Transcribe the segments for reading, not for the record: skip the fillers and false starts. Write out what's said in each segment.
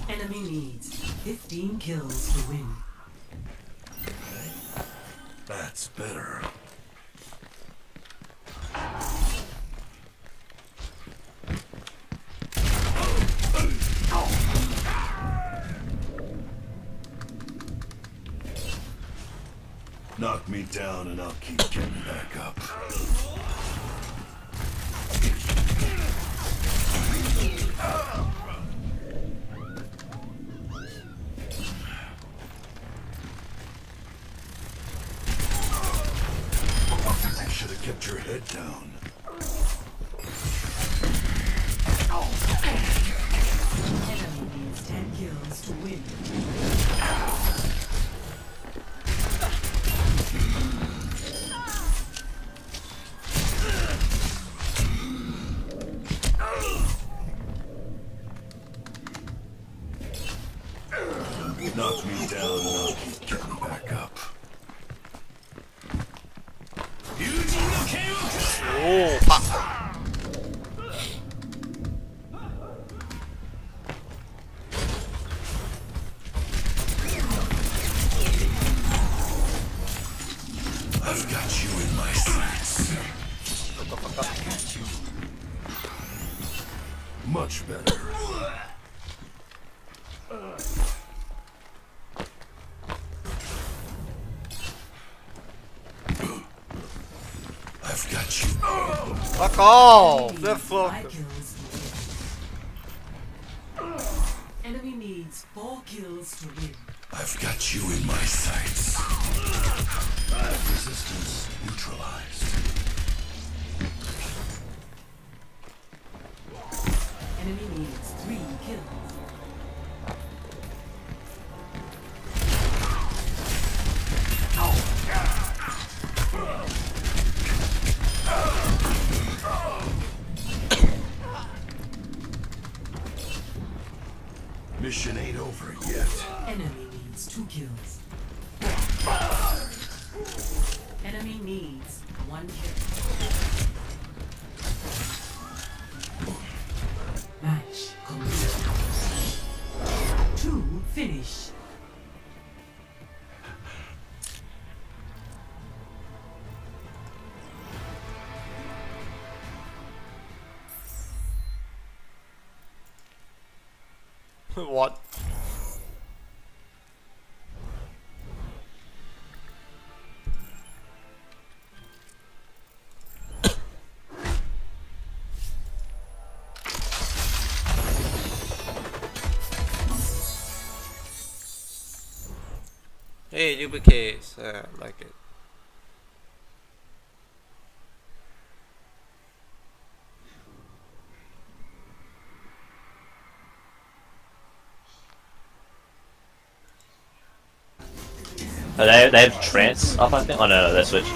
Enemy needs 15 kills to win. That's better. Knock me down and I'll keep getting back up. You should have kept your head down. Enemy needs 10 kills to win. Knock me down and I'll keep getting back up. 오, 팍. I've got you in my sights. Much better. I've got you. Fuck off! Enemy They're needs fucking. 5 kills to win. Enemy needs 4 kills to win. I've got you in my sights. Resistance neutralized. Enemy needs 3 kills. Mission ain't over yet. Enemy needs 2 kills. Enemy needs 1 kill. Match complete. 2 finish. What? Hey, duplicate. I like it. Oh, they have trance up, I think. Oh no, they switched.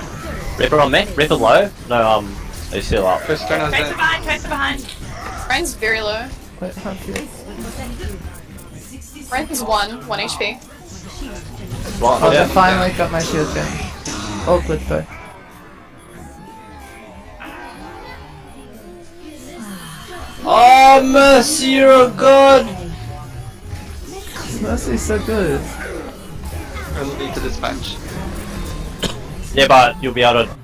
Ripper on me? Ripper low? No, he's still up. Tracer behind. Ryan's very low. Wait, how cute. Ryan's 1 HP. Well, Oh, yeah. I finally got my shield gen. Oh, good though. Oh, Mercy, you're a god! Mercy's so good. I'll need to dispatch. Yeah, but you'll be able to.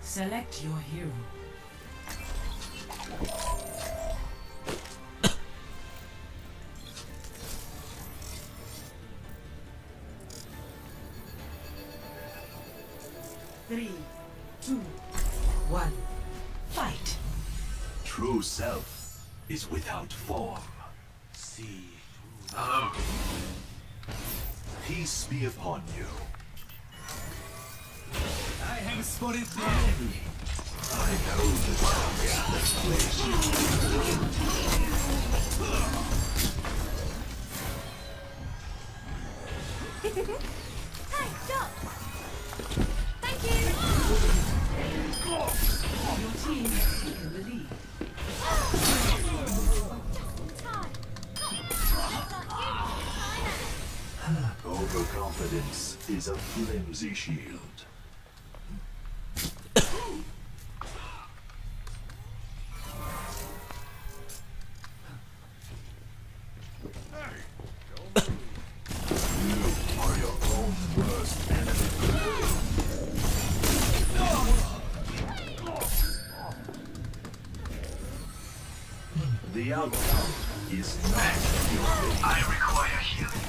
Select your hero. Three, two, one, fight. True self is without form. See. Peace be upon you. I have spotted the enemy. I know the darkness plays Hey, stop! Thank you! Your team has taken the lead. Overconfidence is a flimsy shield. You are your own worst enemy. The outcome is not your. I require healing.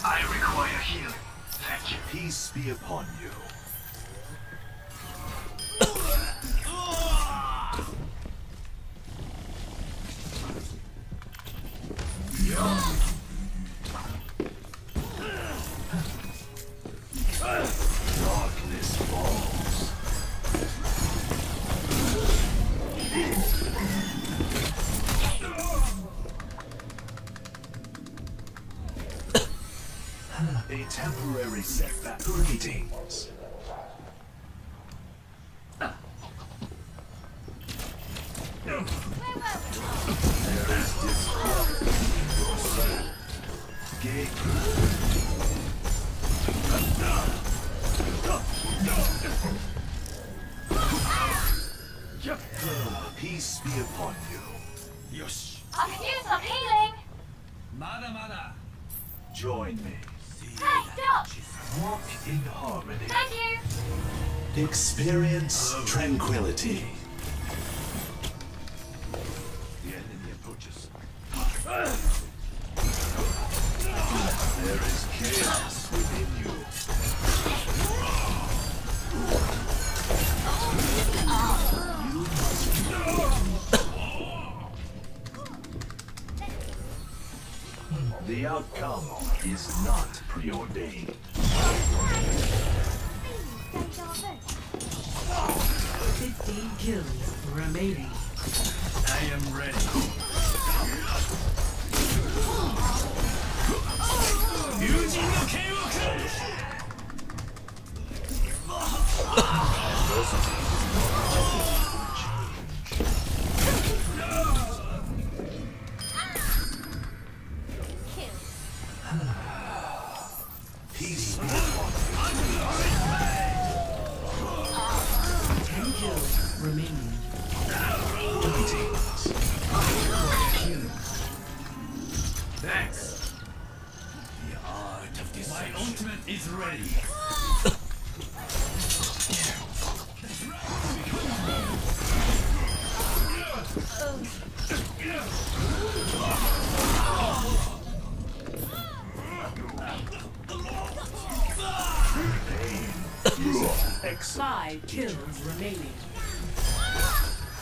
I require healing. Thank you. Peace be upon you. Darkness falls. A temporary setback. Greetings. There is discord in your soul. Peace be upon you. Yosh. I could use some healing. Join me. Hey, stop. Walk in harmony. Thank you. Experience tranquility. The enemy approaches. There is chaos within you. You must. The outcome is not preordained. 15 kills remaining. I am ready. Peace be upon you. 10 kills remaining. Greetings. Thanks. The art of deception. My ultimate is ready. Excellent. 5 kills remaining.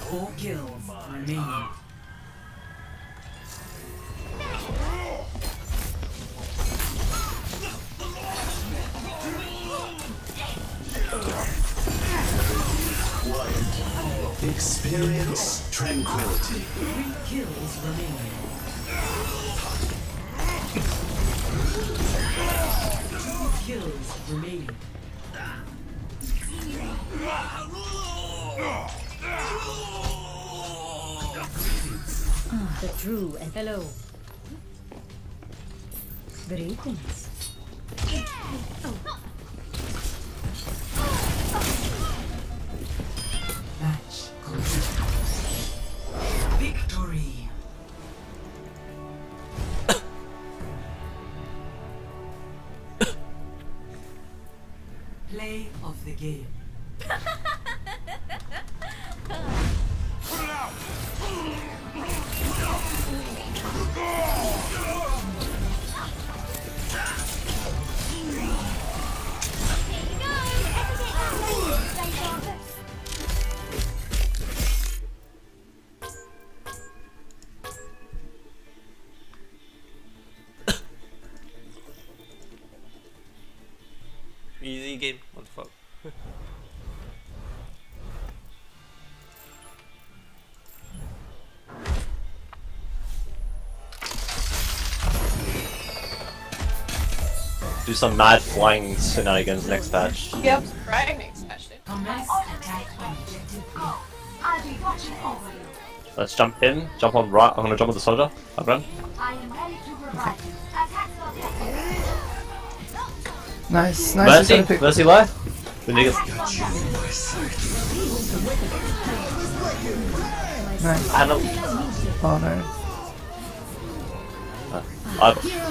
4 kills remaining. Experience tranquility. 3 kills remaining. 2 kills remaining. The true and hello. Greetings. Match complete. Victory. Play of the game. Easy game. What the fuck? Do some mad flying shenanigans next patch. Yep. Right, next match. Commence attack on objective A. I'll be watching over you. Let's jump in, jump on right. I'm gonna jump on the soldier. I'll run. I am ready to provide you. Attack the Nice, nice. Mercy, He's gonna pick- Mercy low. The niggas. Nice. I don't. Oh no.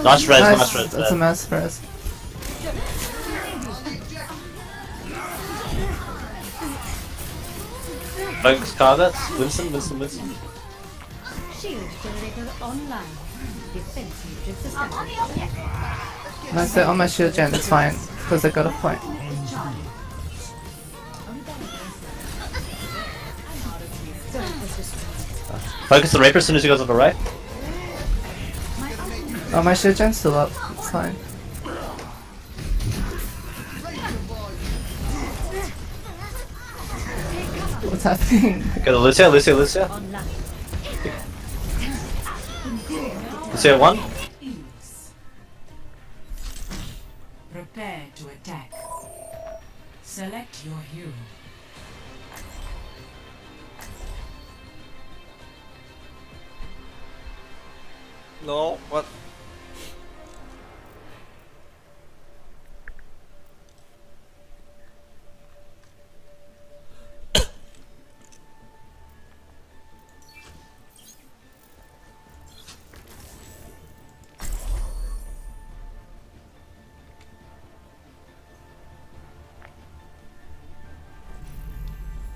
Nice res, nice Nice. res. That's a mass press. Focus targets. Winston. Shield generator online. Defense matrix established. Nice, they're on my shield gen, it's fine. Because I got a point. Focus the Reaper as soon as he goes on the right. Oh, my shield gen's still up. It's fine. What's happening? Okay, the Lucia. Online. Lucia 1. Ease. Prepare to attack. Select your hero. No, what?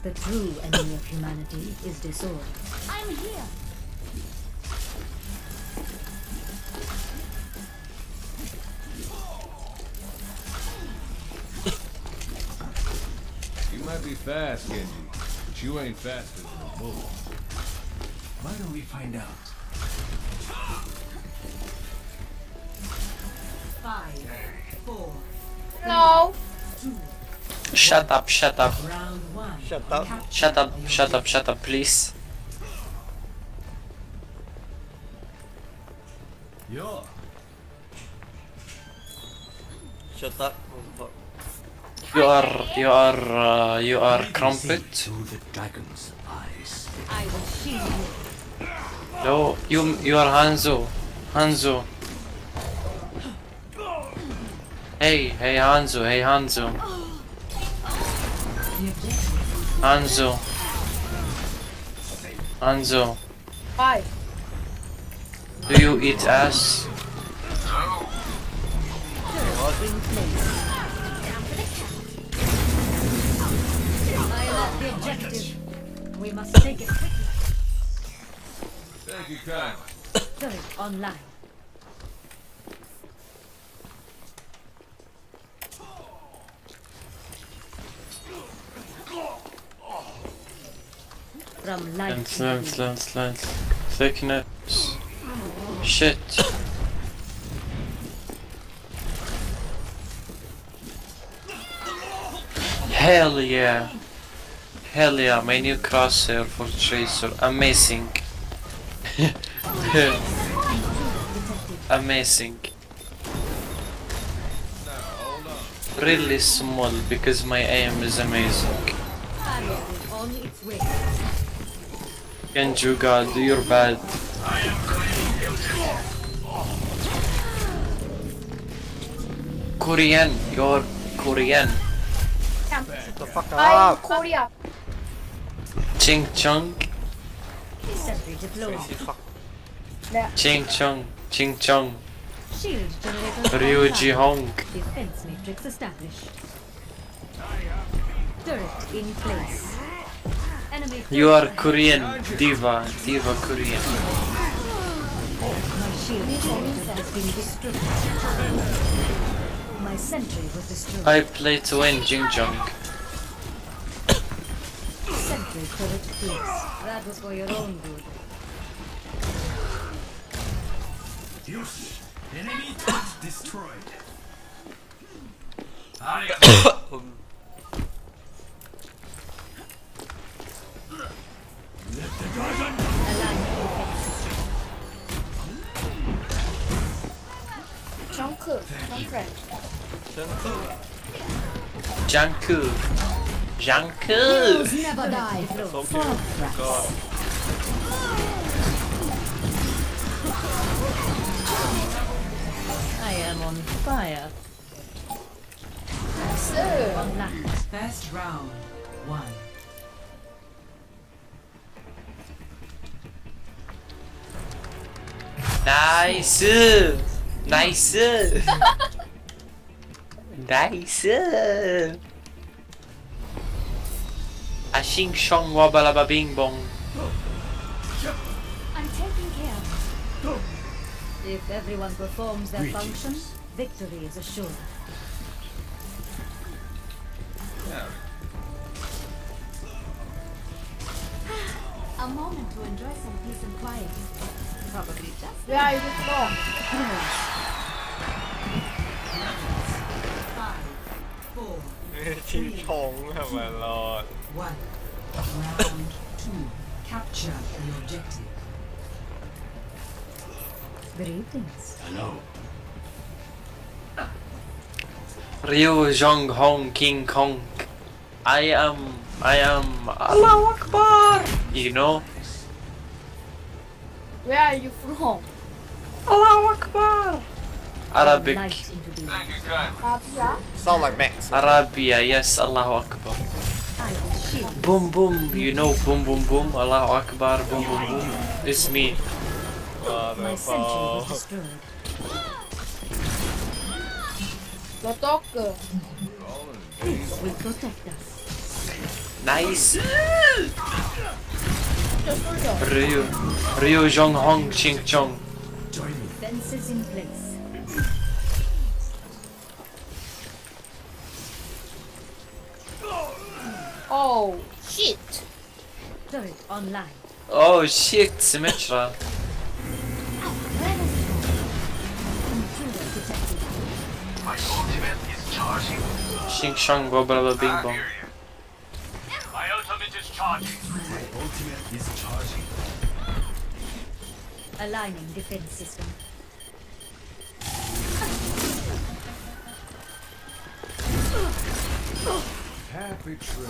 The true enemy of humanity is disorder. I'm here. You might be fast, Genji, but you ain't faster than a bull. Why don't we find out? 5, 4, No. Shut up, round 1. shut up, please. Yo. Shut up. You are crumpet. Through the dragon's eyes. I will shield you. No, you are Hanzo. Hey Hanzo. Hanzo, Why? do you eat ass? I love the objective. We must take it quickly. Thank you kindly. Turret online. From light Lens. Thickness. Shit. Hell yeah, my new crosshair for Tracer, amazing. Amazing. Really small because my aim is amazing. barrier is on its way. Genju God, you're bad. Korean, you're Korean. The fuck up. Korea. Ching Chong, Sentry deployed. Ching Chong, Shield generator Ryuji online. Hong. Defense matrix established. Turret in place. Enemy You are turret Korean, diva Korean. My shield generator has been destroyed. My sentry was destroyed. I play to win, Jing Jong. Sentry turret placed. That was for your own good. Yoshi. Enemy turret destroyed. Let the dragon. Janku. Never die. I am on fire. Online. First round, 1. 나이스. 나이스. 나이스. 아싱숑 와발라바 빙봉. I'm taking care. If everyone performs their function, victory is assured. A moment to enjoy some peace and quiet. Probably just 야 이거 들어. ชิงชงทำไมรอด 1. Round 2. Capture the objective. greetings. Hello. Ryu Jong Hong King Kong. I am Allahu Akbar. You know? Where are you from? Allahu Akbar. Arabic. Light into being. 아비야? sound like Max Arabia, yes, Allahu Akbar. I will shield. Boom boom, you know boom boom boom, Allahu Akbar, boom boom boom. It's me. My sentry was destroyed. 너 떡그. This will protect us. Nice. 저 쏠져. Ryu Jong Hong Ching Chong. Join me. Fences in place. Oh shit. Turret online. Oh shit, Symmetra. Intruder detected. My ultimate is charging. Shing Shang Bobala Bing Bong. My ultimate is charging. My ultimate is charging. Aligning defense system. Happy trip.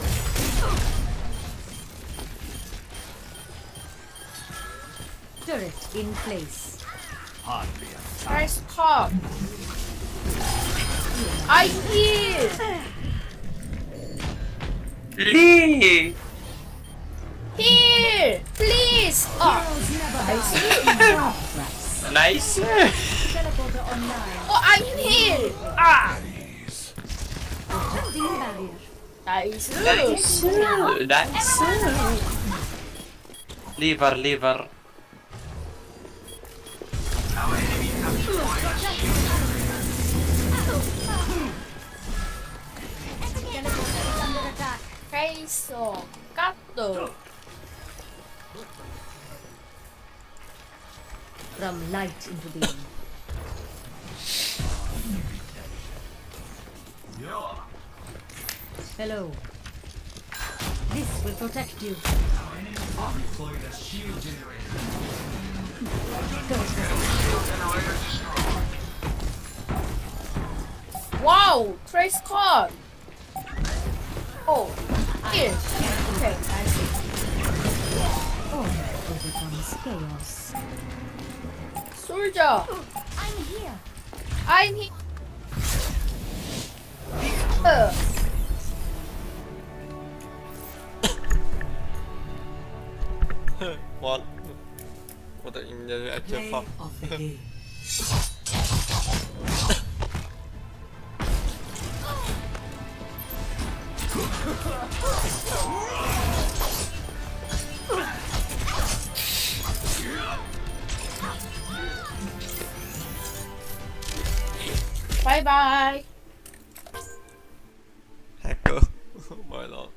Turret in place. Hardly a Nice cut. I heal. Lee! Heal. Please. Nice. Teleporter online. Oh, I'm heal. Ah. Adjusting barrier. 나이스. Nice. Lever. Under attack. 페이서 까또. From light into being. Hello. This will protect you. Deploy the shield generator. 와우. 트레이스 컷. 오. 힐. 오케이. 나이스. All overcomes chaos. 솔저. I'm here. I'm here. what the Indian actual Play fuck of the game. 바이바이. hacker my lord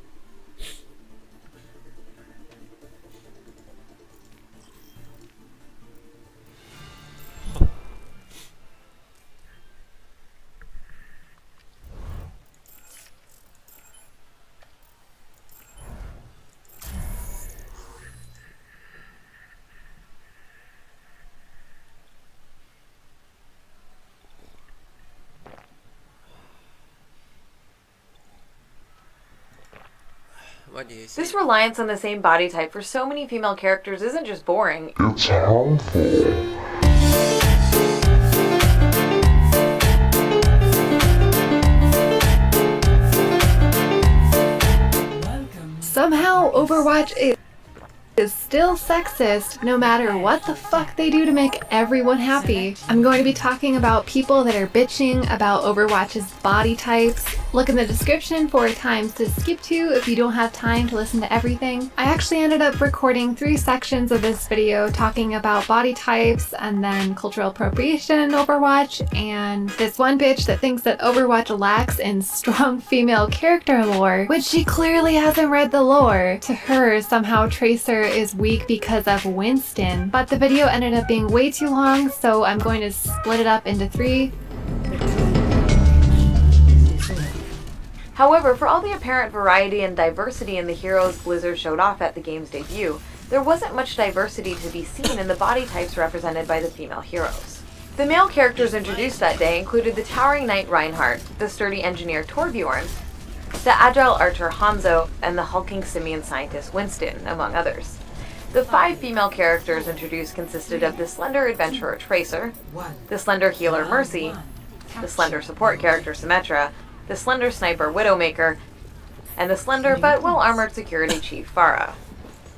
what do you see? This reliance on the same body type for so many female characters isn't just boring. Overwatch is still sexist no matter what the fuck they do to make everyone happy. I'm going to be talking about people that are bitching about Overwatch's body types. Look in the description for times to skip to if you don't have time to listen to everything. I actually ended up recording 3 sections of this video talking about body types and then cultural appropriation in Overwatch, and this one bitch that thinks that Overwatch lacks in strong female character lore, which she clearly hasn't read the lore. To her, somehow Tracer is weak because of Winston, but the video ended up being way too long, so I'm going to split it up into 3. However, for all the apparent variety and diversity in the heroes Blizzard showed off at the game's debut, there wasn't much diversity to be seen in the body types represented by the female heroes. The male characters introduced that day included the towering knight Reinhardt, the sturdy engineer Torbjorn, the agile archer Hanzo, and the hulking simian scientist Winston, among others. The 5 female characters introduced consisted of the slender adventurer Tracer, the slender healer Mercy, the slender support character Symmetra, the slender sniper Widowmaker, and the slender but well-armored security chief Pharah.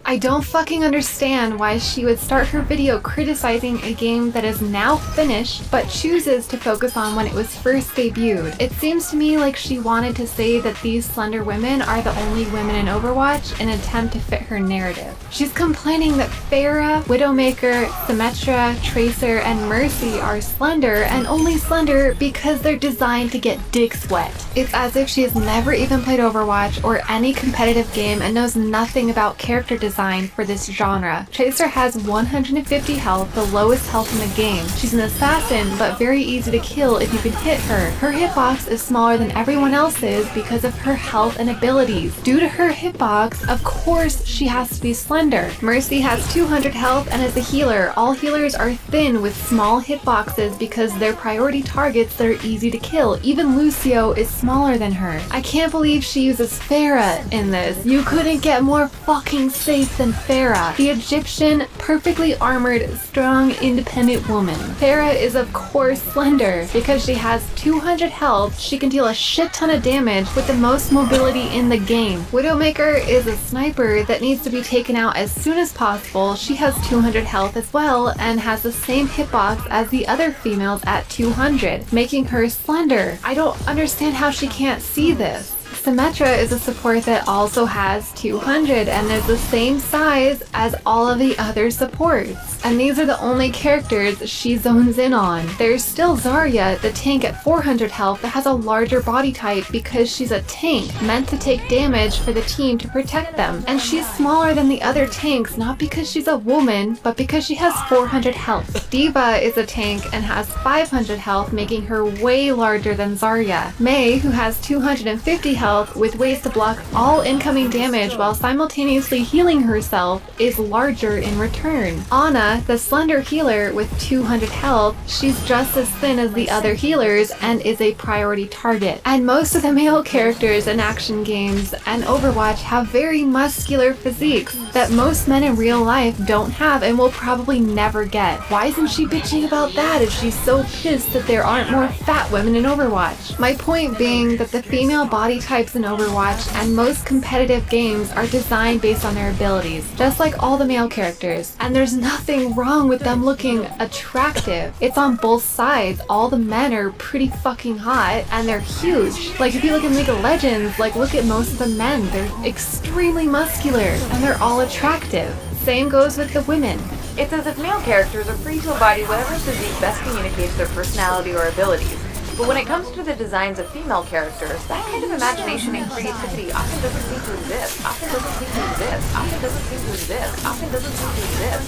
I don't fucking understand why she would start her video criticizing a game that is now finished, but chooses to focus on when it was first debuted. It seems to me like she wanted to say that these slender women are the only women in Overwatch in an attempt to fit her narrative. She's complaining that Pharah, Widowmaker, Symmetra, Tracer, and Mercy are slender, and only slender because they're designed to get dicks wet. It's as if she has never even played Overwatch or any competitive game and knows nothing about character design for this genre. Tracer has 150 health, the lowest health in the game. She's an assassin, but very easy to kill if you can hit her. Her hitbox is smaller than everyone else's because of her health and abilities. Due to her hitbox, of course she has to be slender. Mercy has 200 health and is a healer. All healers are thin with small hitboxes because they're priority targets that are easy to kill. Even Lucio is smaller than her. I can't believe she uses Pharah in this. You couldn't get more fucking safe than Pharah, the Egyptian, perfectly armored, strong, independent woman. Pharah is of course slender. Because she has 200 health, she can deal a shit ton of damage with the most mobility in the game. Widowmaker is a sniper that needs to be taken out as soon as possible. She has 200 health as well and has the same hitbox as the other females at 200, making her slender. I don't understand how she can't see this. Symmetra is a support that also has 200 and is the same size as all of the other supports. And these are the only characters she zones in on. There's still Zarya, the tank at 400 health that has a larger body type because she's a tank meant to take damage for the team to protect them. And she's smaller than the other tanks, not because she's a woman, but because she has 400 health. Diva is a tank and has 500 health, making her way larger than Zarya. Mei, who has 250 health with ways to block all incoming damage while simultaneously healing herself, is larger in return. Ana, the slender healer with 200 health, she's just as thin as the other healers and is a priority target. And most of the male characters in action games and Overwatch have very muscular physiques that most men in real life don't have and will probably never get. Why isn't she bitching about that if she's so pissed that there aren't more fat women in Overwatch? My point being that the female body types in Overwatch and most competitive games are designed based on their abilities, just like all the male characters. And there's nothing wrong with them looking attractive. It's on both sides. All the men are pretty fucking hot and they're huge. Like if you look in League of Legends, like look at most of the men. They're extremely muscular and they're all attractive. Same goes with the women. It's as if male characters are free to embody whatever physique best communicates their personality or abilities. But when it comes to the designs of female characters, that kind of imagination and creativity often doesn't seem to exist,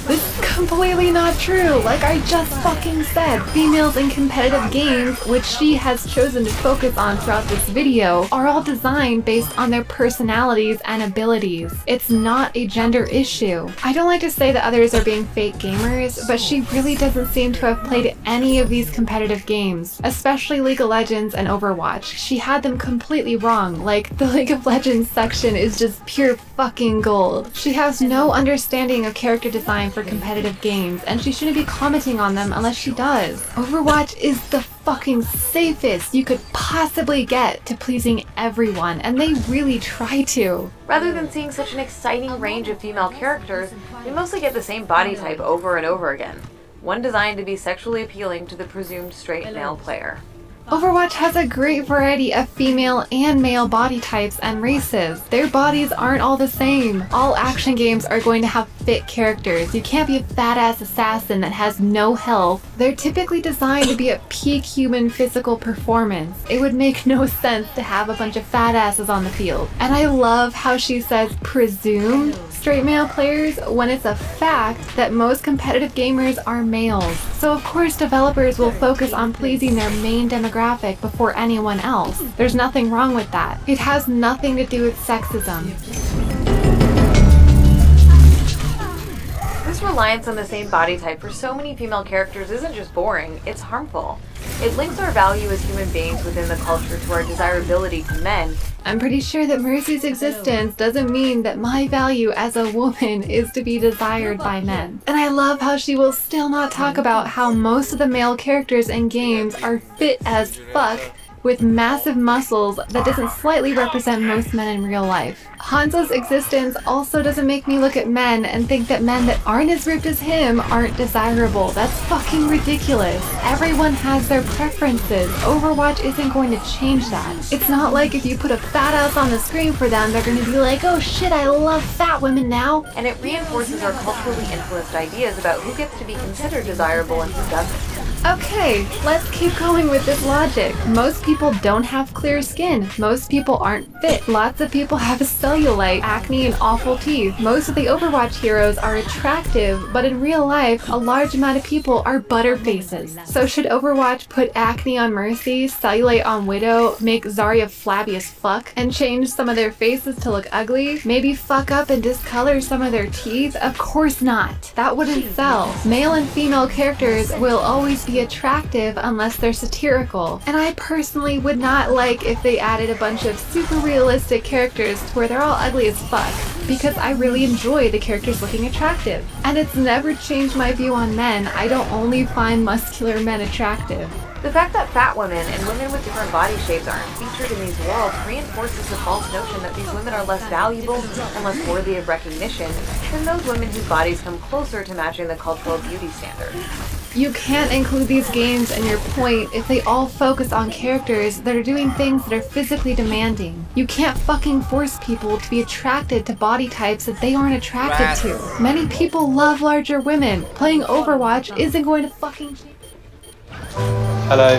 This is completely not true. Like I just fucking said, females in competitive games, which she has chosen to focus on throughout this video, are all designed based on their personalities and abilities. It's not a gender issue. I don't like to say that others are being fake gamers, but she really doesn't seem to have played any of these competitive games, especially League of Legends and Overwatch. She had them completely wrong. Like, the League of Legends section is just pure fucking gold. She has no understanding of character design for competitive games, and she shouldn't be commenting on them unless she does. Overwatch is the fucking safest you could possibly get to pleasing everyone, and they really try to. Rather than seeing such an exciting range of female characters, we mostly get the same body type over and over again. One designed to be sexually appealing to the presumed straight male player. Overwatch has a great variety of female and male body types and races. Their bodies aren't all the same. All action games are going to have fit characters. You can't be a fat-ass assassin that has no health. They're typically designed to be at peak human physical performance. It would make no sense to have a bunch of fat asses on the field. And I love how she says presumed straight male players when it's a fact that most competitive gamers are males. So of course developers will focus on pleasing their main demographic before anyone else. There's nothing wrong with that. It has nothing to do with sexism. This reliance on the same body type for so many female characters isn't just boring, it's harmful. It links our value as human beings within the culture to our desirability to men. I'm pretty sure that Mercy's existence doesn't mean that my value as a woman is to be desired by men. And I love how she will still not talk about how most of the male characters in games are fit as fuck with massive muscles that doesn't slightly represent most men in real life. Hanzo's existence also doesn't make me look at men and think that men that aren't as ripped as him aren't desirable. That's fucking ridiculous. Everyone has their preferences. Overwatch isn't going to change that. It's not like if you put a fat ass on the screen for them, they're gonna be like, oh shit, I love fat women now. And it reinforces our culturally influenced ideas about who gets to be considered desirable and who doesn't. Okay, let's keep going with this logic. Most people don't have clear skin. Most people aren't fit. Lots of people have cellulite, acne, and awful teeth. Most of the Overwatch heroes are attractive, but in real life, a large amount of people are butterfaces. So should Overwatch put acne on Mercy, cellulite on Widow, make Zarya flabby as fuck, and change some of their faces to look ugly? Maybe fuck up and discolor some of their teeth? Of course not. That wouldn't sell. Male and female characters will always be attractive unless they're satirical. And I personally would not like if they added a bunch of super realistic characters to where they're all ugly as fuck, because I really enjoy the characters looking attractive. And it's never changed my view on men. I don't only find muscular men attractive. The fact that fat women and women with different body shapes aren't featured in these worlds reinforces the false notion that these women are less valuable and less worthy of recognition than those women whose bodies come closer to matching the cultural beauty standard. You can't include these games in your point if they all focus on characters that are doing things that are physically demanding. You can't fucking force people to be attracted to body types that they aren't attracted to. Many people love larger women. Playing Overwatch isn't going to fucking change. Hello.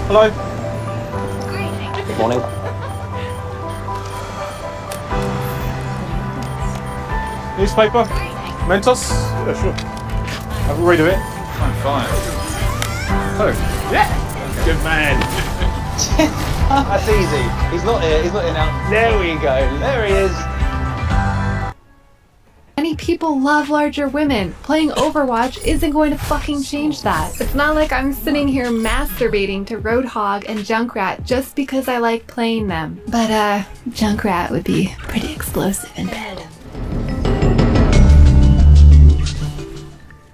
Hello. Good morning. Newspaper? Mentos? Yeah, sure. Have a read of it. I'm fine. Oh, yeah. Good man. That's easy. He's not here. He's not here now. There we go. There he is. Many people love larger women. Playing Overwatch isn't going to fucking change that. It's not like I'm sitting here masturbating to Roadhog and Junkrat just because I like playing them. But Junkrat would be pretty explosive in bed.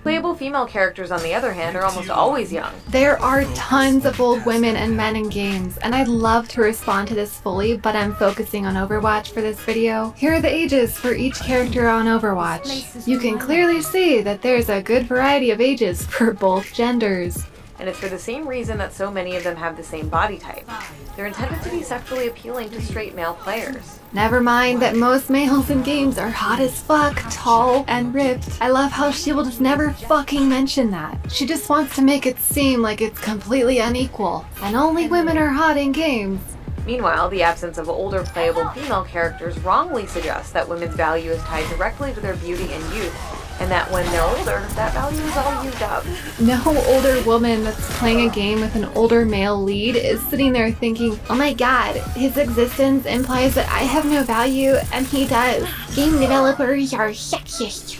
Playable female characters, on the other hand, are almost always young. There are tons of old women and men in games, and I'd love to respond to this fully, but I'm focusing on Overwatch for this video. Here are the ages for each character on Overwatch. You can clearly see that there's a good variety of ages for both genders. And it's for the same reason that so many of them have the same body type. They're intended to be sexually appealing to straight male players. Never mind that most males in games are hot as fuck, tall, and ripped. I love how she will just never fucking mention that. She just wants to make it seem like it's completely unequal, and only women are hot in games. Meanwhile, the absence of older playable female characters wrongly suggests that women's value is tied directly to their beauty and youth, and that when they're older, that value is all used up. No older woman that's playing a game with an older male lead is sitting there thinking, oh my god, his existence implies that I have no value, and he does. Game developers are sexist.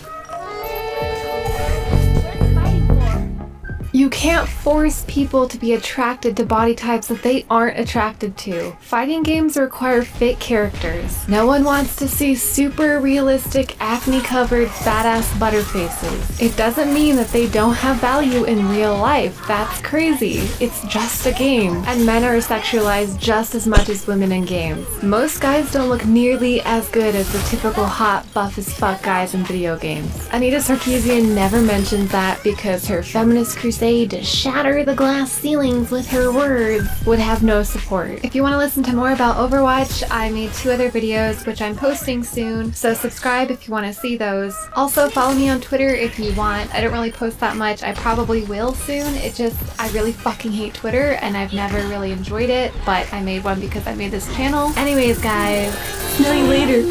You can't force people to be attracted to body types that they aren't attracted to. Fighting games require fit characters. No one wants to see super realistic, acne-covered, badass butterfaces. It doesn't mean that they don't have value in real life. That's crazy. It's just a game. And men are sexualized just as much as women in games. Most guys don't look nearly as good as the typical hot, buff as fuck guys in video games. Anita Sarkeesian never mentions that because her feminist crusade to shatter the glass ceilings with her words would have no support. If you want to listen to more about Overwatch, I made 2 other videos which I'm posting soon, so subscribe if you want to see those. Also follow me on Twitter if you want. I don't really post that much. I probably will soon. I really fucking hate Twitter and I've never really enjoyed it, but I made one because I made this channel. Anyways guys, see you later.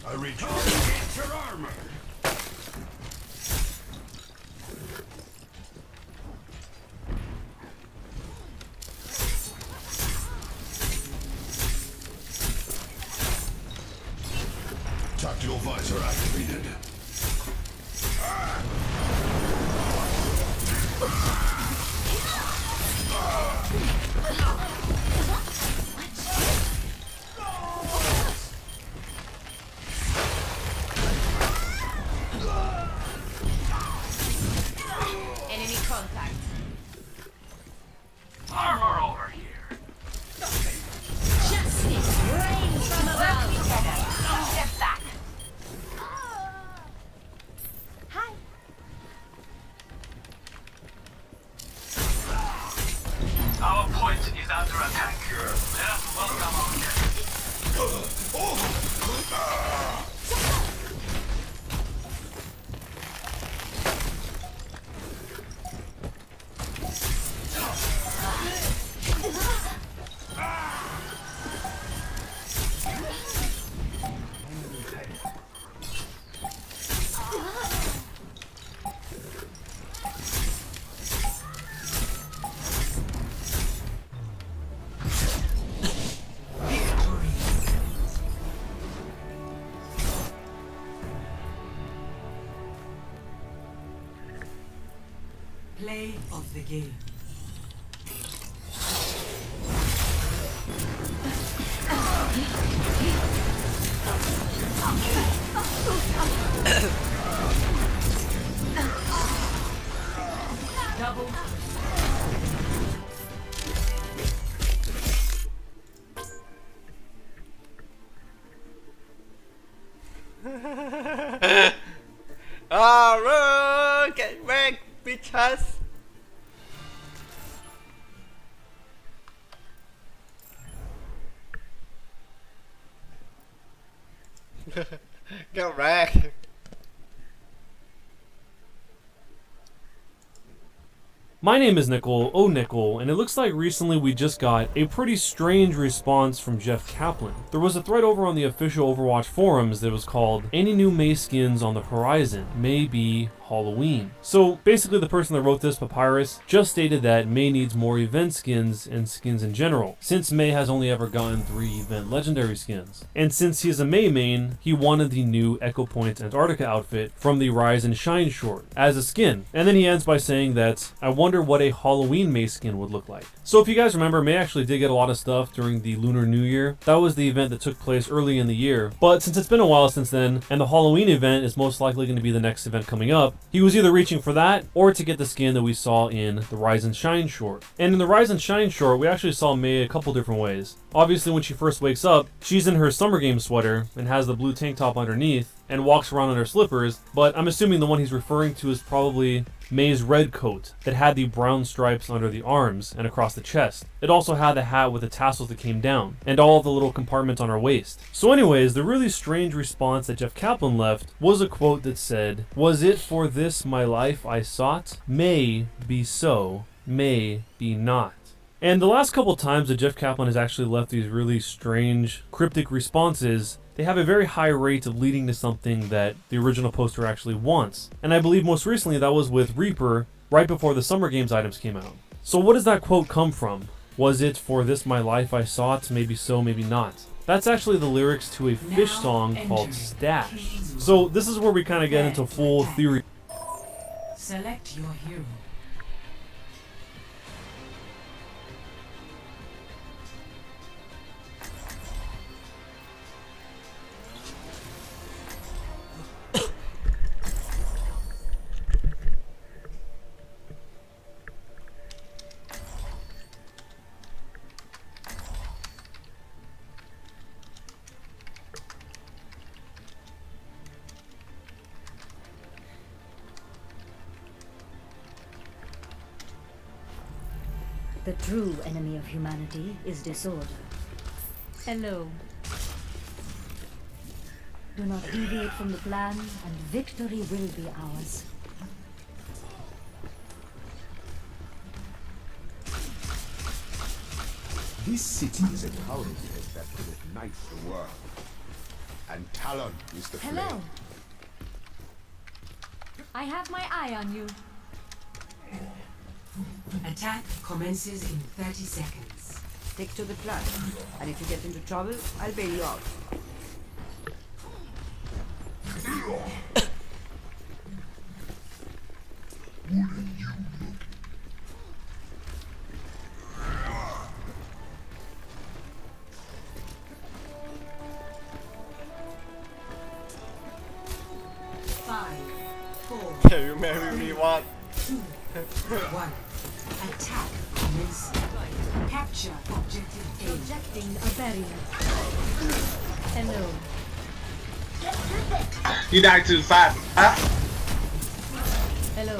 I reach against your armor. Tactical visor activated. Enemy contact. Armor over here. Justice reigns from above. Step back. Hi. Our point is under attack. Let us welcome our guests. Play of the game. Double. Run! Get back, bitches! Get back! My name is Nickel, Nickel, and it looks like recently we just got a pretty strange response from Jeff Kaplan. There was a thread over on the official Overwatch forums that was called, "Any new May skins on the horizon? May be Halloween." So basically the person that wrote this, Papyrus, just stated that May needs more event skins and skins in general, since May has only ever gotten 3 event legendary skins. And since he's a May main, he wanted the new Echo Point Antarctica outfit from the Rise and Shine short as a skin. And then he ends by saying that, "I wonder what a Halloween May skin would look like." So if you guys remember, May actually did get a lot of stuff during the Lunar New Year. That was the event that took place early in the year. But since it's been a while since then, and the Halloween event is most likely going to be the next event coming up, he was either reaching for that or to get the skin that we saw in the Rise and Shine short. And in the Rise and Shine short, we actually saw May a couple different ways. Obviously, when she first wakes up, she's in her Summer Game sweater and has the blue tank top underneath and walks around in her slippers, but I'm assuming the one he's referring to is probably May's red coat that had the brown stripes under the arms and across the chest. It also had the hat with the tassels that came down, and all of the little compartments on her waist. So anyways, the really strange response that Jeff Kaplan left was a quote that said, "Was it for this my life I sought? May be so, may be not." And the last couple times that Jeff Kaplan has actually left these really strange, cryptic responses, they have a very high rate of leading to something that the original poster actually wants. And I believe most recently that was with Reaper, right before the Summer Games items came out. So what does that quote come from? Was it "For this my life I sought, maybe so, maybe not"? That's actually the lyrics to a Fish song called Stash. So this is where we kind of get into full theory. Select your hero. The true enemy of humanity is disorder. Hello. Do not deviate from the plan, and victory will be ours. This city is a cauldron that could ignite the world. And Talon is the flame. Hello. I have my eye on you. Attack commences in 30 seconds. Stick to the plan, and if you get into trouble, I'll bail you out. Can you marry me, what? 2, 1. Attack commencing. Capture objective A. Projecting a barrier. Hello. You died too fast, huh? Hello.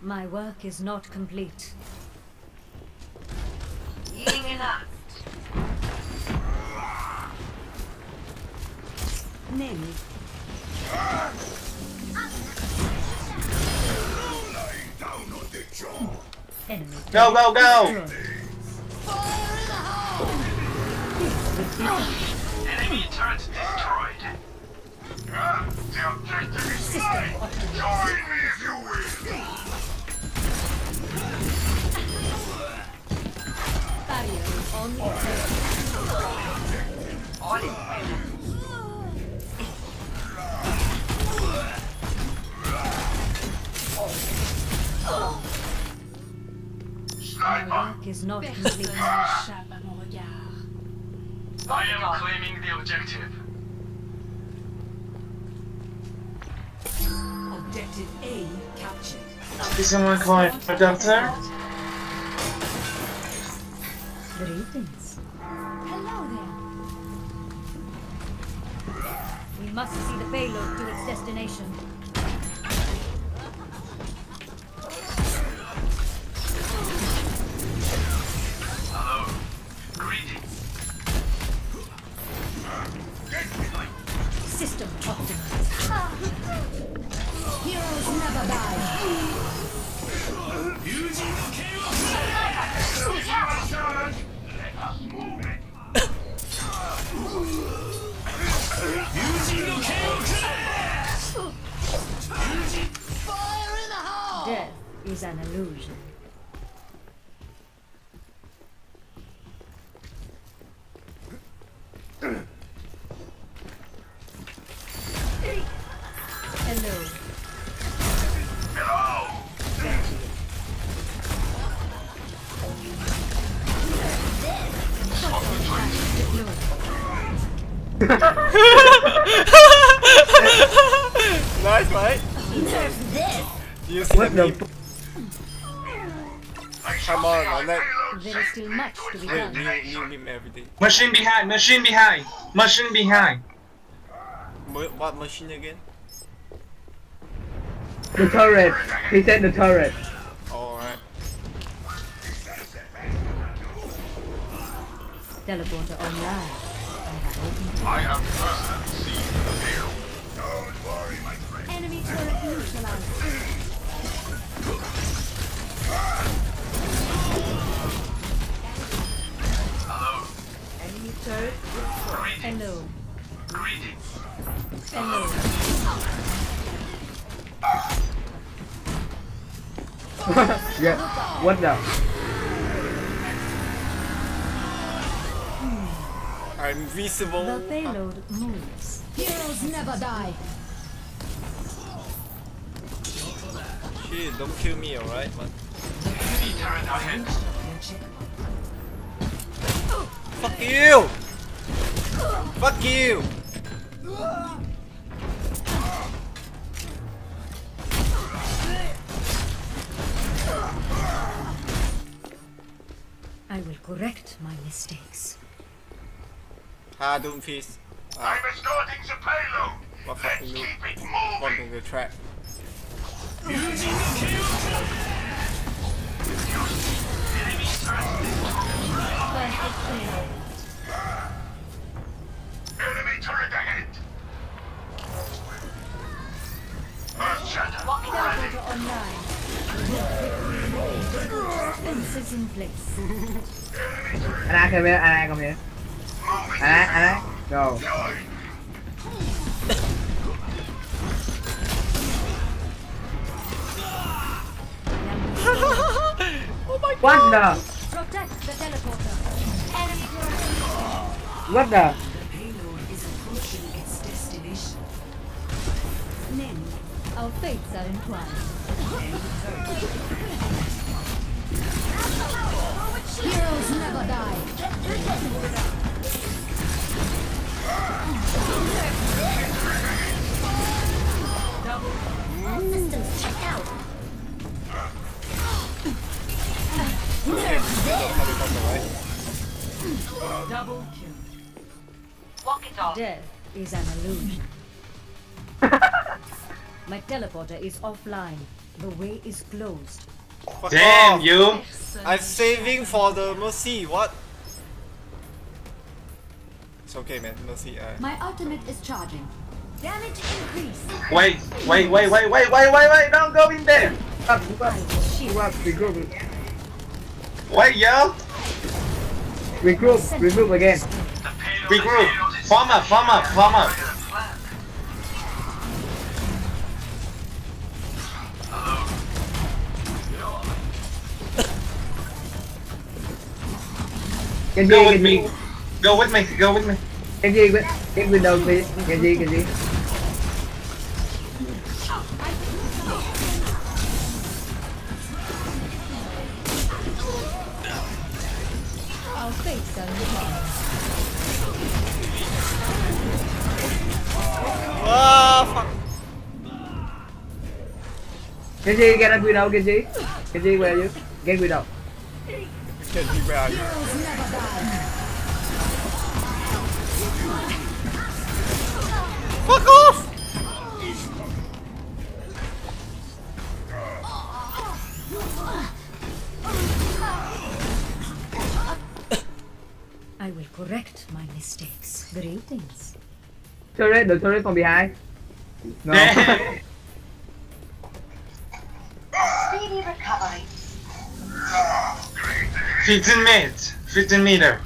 My work is not complete. Eating enough. Name me. Enemy. Go, go, go! Enemy turret destroyed. The objective is mine. Join me if you will. Barrier on the All in. My work is not complete. I am claiming the objective. Objective A captured. Is someone calling for a doctor? Greetings. Hello there. We must see the payload to its destination. Hello. Greetings. System optimized. Heroes never die. Death is an illusion. Hello. Nice, mate. You see the meme? Come on, man. There is still much to be done. New meme every day. Machine behind, machine behind, machine behind. What machine again? The turret. He said the turret. Alright. Teleporter online. I have personally seen the field. Don't worry, my friend. Enemy turret neutralized. Hello. Enemy turret destroyed. Hello. Greetings. Hello. Yeah. What the? I'm visible. The payload moves. Heroes never die. Shit, don't kill me, alright, man. Enemy turret ahead. Fuck you! Fuck you! I will correct my mistakes. Doom peace. I'm escorting the payload. What Let's fucking keep move? it moving. Wanting the track. Enemy turret. Enemy turret ahead. Earth shatter. Teleporter online. Fences in place. Anna, come here. Anna, come here. Anna, go. Oh my What god! the? Protect the teleporter. Enemy What the? The payload is approaching its destination. Nen, our fates are entwined. Heroes never die. All systems checked out. Double kill. Walk it off. Death is an illusion. My teleporter is offline. The way is closed. Fuck Damn off. you! I'm saving for the Mercy, what? It's okay, man, Mercy. My ultimate is charging. Damage increase. Wait! Don't go in there! Regroup. Wait, yo! Regroup again. Regroup! Form up! Go with me! Go with me! Genji, get window, please. Genji. Our fates are entwined. Ah, fuck. Genji, get up window, Genji. Genji, where are you? Get window. Genji, where are you? Heroes never die. Fuck off! I will correct my mistakes. Greetings. The turret from behind. No. Speedy recovery. 15 meter.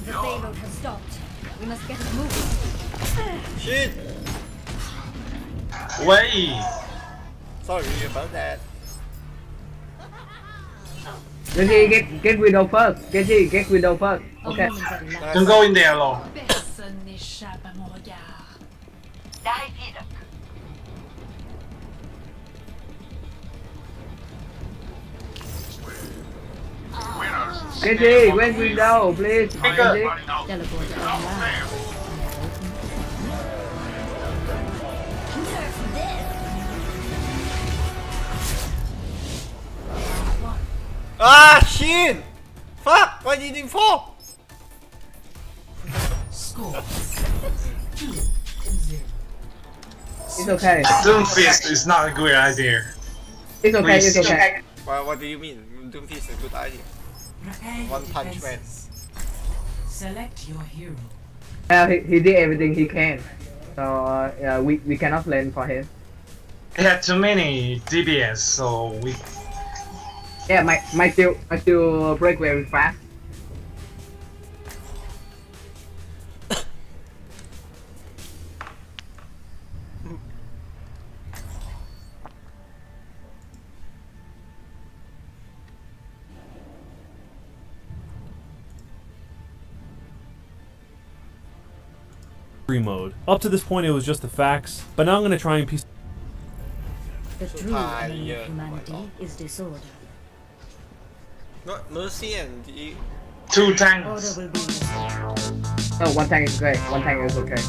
The payload has stopped. We must get it moving. Shit! Wait! Sorry about that. Genji, get window first. Genji, get window first. Okay. Don't go in there alone. Personne n'échappe à mon regard. Dive Genji, wait window, please. Genji. Teleporter online. Ah, shit! Fuck! Why didn't it fall? Score 2-0. It's okay. Doomfist is not a good idea. It's okay. Please. It's okay. What do you mean? Doomfist is a good idea. Prepare your One punch man. defenses. Select your hero. He did everything he can. So yeah, we cannot blame for him. He had too many DBS, so we. Yeah, my still break very fast. Mode. Up to this point it was just the facts, but now I'm going to try and piece. The true enemy of humanity is disorder. Not Mercy and the... 2 tanks. Order will be No, one tank is great. One tank is okay.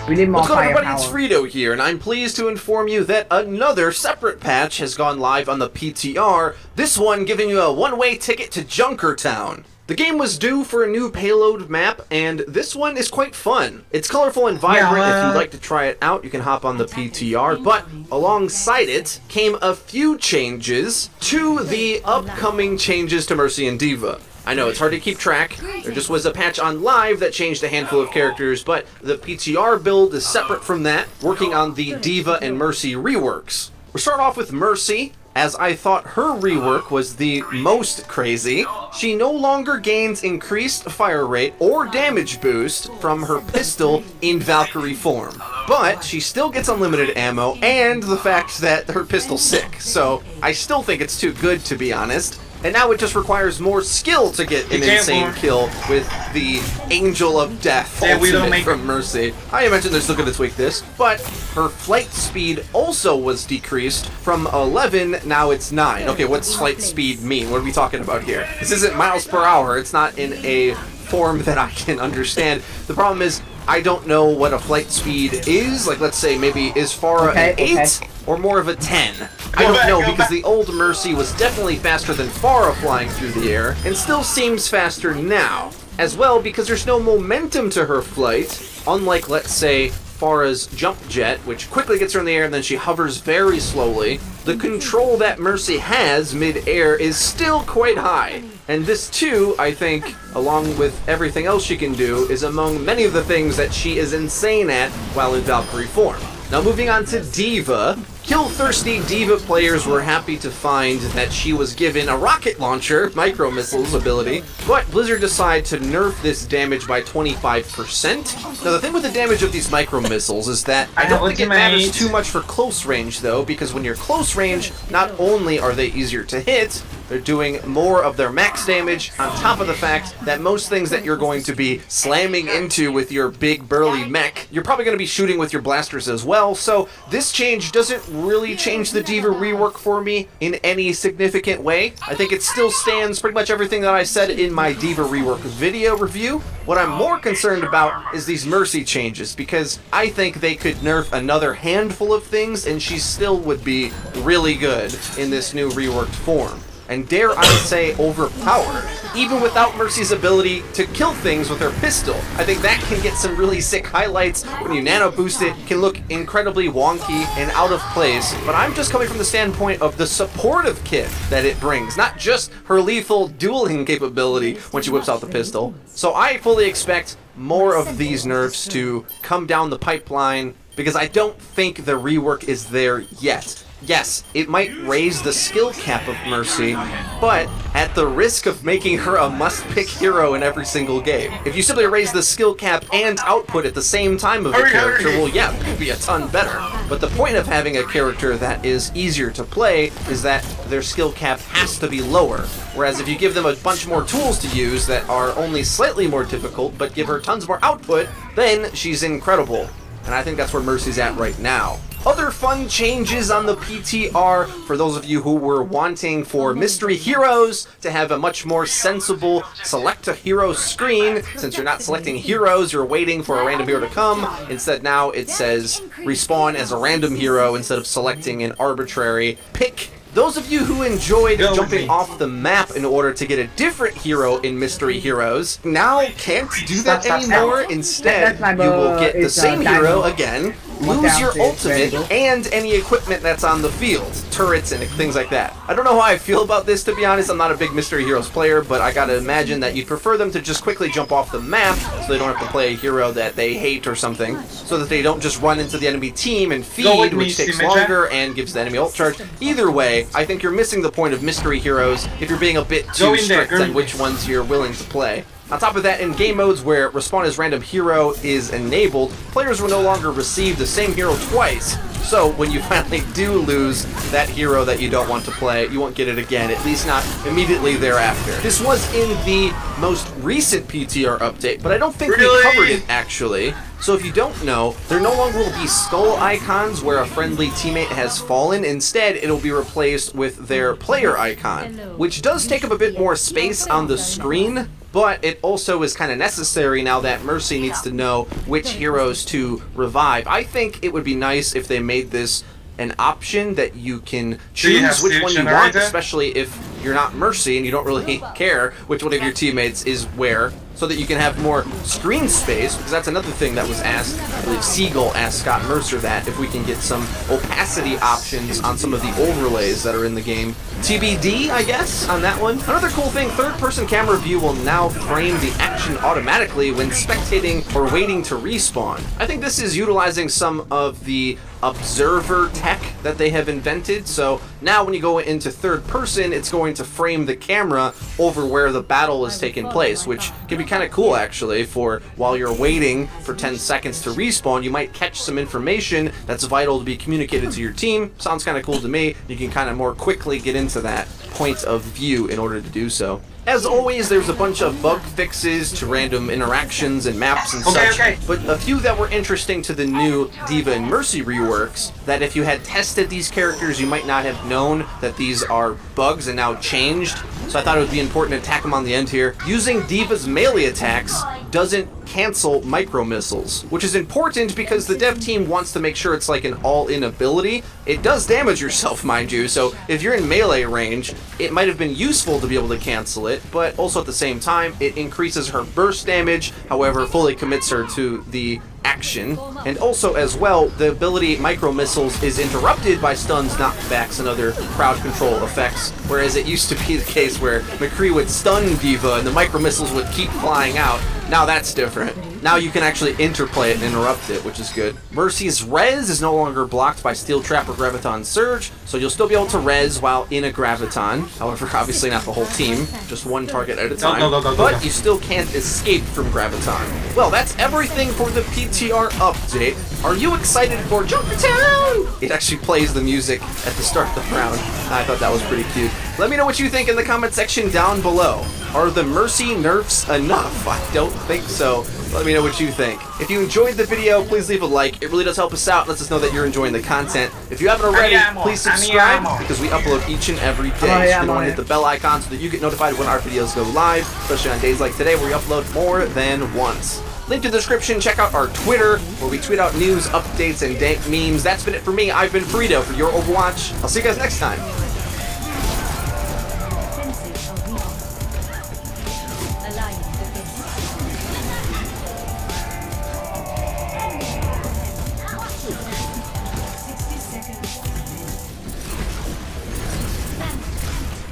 We need more What's up, everybody? firepower. It's Frito here, and I'm pleased to inform you that another separate patch has gone live on the PTR, this one giving you a one-way ticket to Junkertown. The game was due for a new payload map, and this one is quite fun. It's colorful and vibrant. If you'd like to try it out, you can hop on the PTR, but alongside it came a few changes to the upcoming changes to Mercy and Diva. I know, it's hard to keep track. There just was a patch on live that changed a handful of characters, but the PTR build is separate from that, working on the Diva and Mercy reworks. We're starting off with Mercy, as I thought her rework was the most crazy. She no longer gains increased fire rate or damage boost from her pistol in Valkyrie form, but she still gets unlimited ammo and the fact that her pistol's sick, so I still think it's too good to be honest. And now it just requires more skill to get an insane kill with the Angel of Death ultimate from Mercy. I imagine they're still going to tweak this, but her flight speed also was decreased from 11, now it's 9. Okay, what's flight speed mean? What are we talking about here? This isn't miles per hour, it's not in a form that I can understand. The problem is, I don't know what a flight speed is, like let's say maybe is Pharah an 8 or more of a 10. I don't know because the old Mercy was definitely faster than Pharah flying through the air and still seems faster now. As well because there's no momentum to her flight, unlike let's say Pharah's jump jet, which quickly gets her in the air and then she hovers very slowly. The control that Mercy has mid-air is still quite high. And this too, I think, along with everything else she can do, is among many of the things that she is insane at while in Valkyrie form. Now moving on to Diva. Kill-thirsty Diva players were happy to find that she was given a rocket launcher, micro-missiles ability, but Blizzard decided to nerf this damage by 25%. Now the thing with the damage of these micro-missiles is that I don't think it matters too much for close range though, because when you're close range, not only are they easier to hit, they're doing more of their max damage, on top of the fact that most things that you're going to be slamming into with your big burly mech, you're probably going to be shooting with your blasters as well, so this change doesn't really change the Diva rework for me in any significant way. I think it still stands pretty much everything that I said in my Diva rework video review. What I'm more concerned about is these Mercy changes, because I think they could nerf another handful of things and she still would be really good in this new reworked form. And dare I say overpowered, even without Mercy's ability to kill things with her pistol. I think that can get some really sick highlights. When you nano boost it, can look incredibly wonky and out of place, but I'm just coming from the standpoint of the supportive kit that it brings, not just her lethal dueling capability when she whips out the pistol. So I fully expect more of these nerfs to come down the pipeline, because I don't think the rework is there yet. Yes, it might raise the skill cap of Mercy, but at the risk of making her a must-pick hero in every single game. If you simply raise the skill cap and output at the same time of a character, well yeah, it could be a ton better. But the point of having a character that is easier to play is that their skill cap has to be lower. Whereas if you give them a bunch more tools to use that are only slightly more difficult, but give her tons more output, then she's incredible. And I think that's where Mercy's at right now. Other fun changes on the PTR for those of you who were wanting for mystery heroes to have a much more sensible select a hero screen. Since you're not selecting heroes, you're waiting for a random hero to come. Instead now it says respawn as a random hero instead of selecting an arbitrary pick. Those of you who enjoyed jumping off the map in order to get a different hero in Mystery Heroes now can't do that anymore. Instead, you will get the same hero again, lose your ultimate and any equipment that's on the field, turrets and things like that. I don't know how I feel about this, to be honest. I'm not a big Mystery Heroes player, but I gotta imagine that you'd prefer them to just quickly jump off the map so they don't have to play a hero that they hate or something, so that they don't just run into the enemy team and feed, which takes longer and gives the enemy ult charge. Either way, I think you're missing the point of Mystery Heroes if you're being a bit too strict on which ones you're willing to play. On top of that, in game modes where Respawn as Random Hero is enabled, players will no longer receive the same hero twice. So when you finally do lose that hero that you don't want to play, you won't get it again, at least not immediately thereafter. This was in the most recent PTR update, but I don't think we covered it actually. So if you don't know, there no longer will be skull icons where a friendly teammate has fallen. Instead, it'll be replaced with their player icon, which does take up a bit more space on the screen, but it also is kind of necessary now that Mercy needs to know which heroes to revive. I think it would be nice if they made this an option that you can choose which one you want, especially if you're not Mercy and you don't really care which one of your teammates is where, so that you can have more screen space, because that's another thing that was asked. I believe Siegel asked Scott Mercer that, if we can get some opacity options on some of the overlays that are in the game. TBD, I guess, on that one. Another cool thing, third-person camera view will now frame the action automatically when spectating or waiting to respawn. I think this is utilizing some of the observer tech that they have invented, so now when you go into third person, it's going to frame the camera over where the battle is taking place, which can be kind of cool actually. For while you're waiting for 10 seconds to respawn, you might catch some information that's vital to be communicated to your team. Sounds kind of cool to me. You can kind of more quickly get into that point of view in order to do so. As always, there's a bunch of bug fixes to random interactions and maps and such, but a few that were interesting to the new D.Va and Mercy reworks, that if you had tested these characters, you might not have known that these are bugs and now changed, so I thought it would be important to tack them on the end here. Using D.Va's melee attacks doesn't cancel micro missiles, which is important because the dev team wants to make sure it's like an all-in ability. It does damage yourself, mind you, so if you're in melee range, it might have been useful to be able to cancel it, but also at the same time, it increases her burst damage, however, fully commits her to the action. And also as well, the ability micro missiles is interrupted by stuns, knockbacks, and other crowd control effects, whereas it used to be the case where McCree would stun D.Va and the micro missiles would keep flying out. Now that's different. Now you can actually interplay it and interrupt it, which is good. Mercy's res is no longer blocked by Steel Trap or Graviton Surge, so you'll still be able to res while in a Graviton. However, obviously not the whole team, just one target at a time. But you still can't escape from Graviton. Well, that's everything for the PTR update. Are you excited for Junkertown? It actually plays the music at the start of the round. I thought that was pretty cute. Let me know what you think in the comment section down below. Are the Mercy nerfs enough? I don't think so. Let me know what you think. If you enjoyed the video, please leave a like. It really does help us out and lets us know that you're enjoying the content. If you haven't already, please subscribe because we upload each and every day. So you're going to want to hit the bell icon so that you get notified when our videos go live, especially on days like today where we upload more than once. Link in the description, check out our Twitter, where we tweet out news, updates, and dank memes. That's been it for me. I've been Frito for your Overwatch. I'll see you guys next time.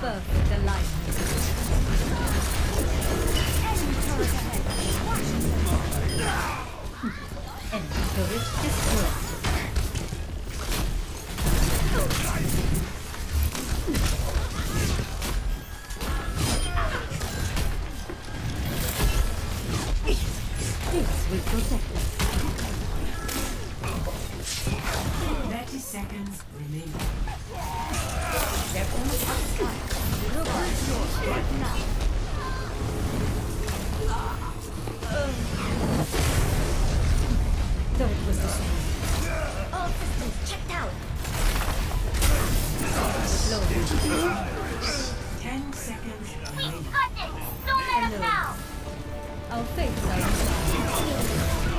Perfect alignment. Enemy turret destroyed. This will protect us. 30 seconds remaining. Turret was destroyed. All systems checked out. Slow. 10 seconds remaining. Hello. Our fates are inside.